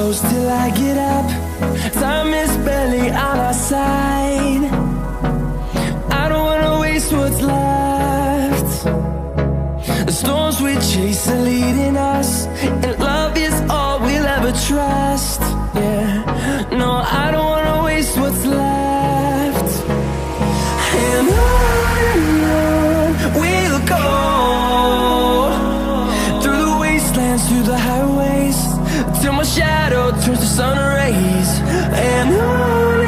close till I get up. Time is barely on our side. I don't wanna waste what's left. The storms we chase are leading us, and love is all we'll ever trust. Yeah, no, I don't wanna waste what's left. And on we'll go, through the wastelands, through the highways, till my shadow turns to sun rays. And on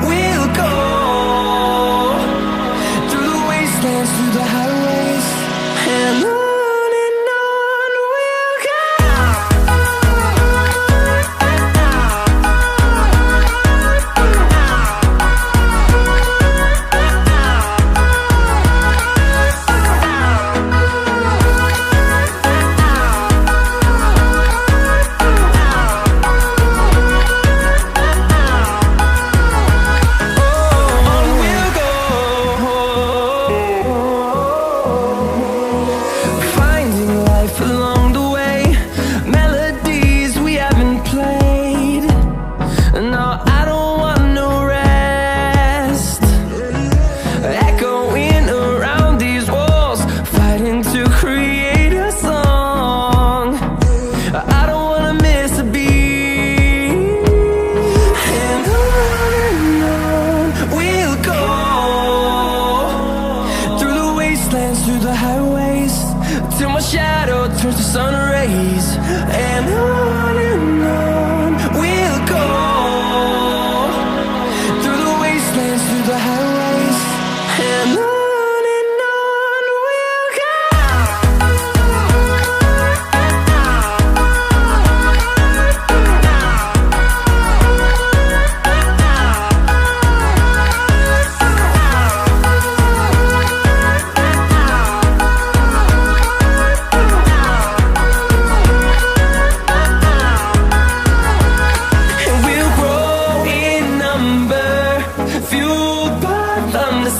we'll go, through the wastelands, through the highways, and on we'll go. Through the highways, till my shadow turns to sun rays. And on we'll go, through the wastelands, through the highways, and on we'll go.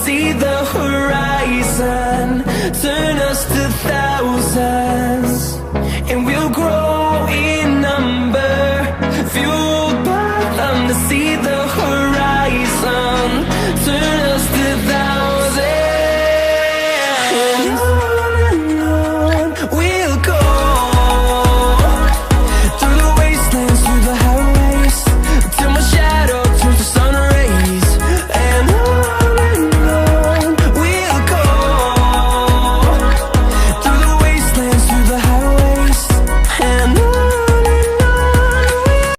See the horizon, turn us to thousands, and we'll grow in number, fueled by them. To see the horizon, turn us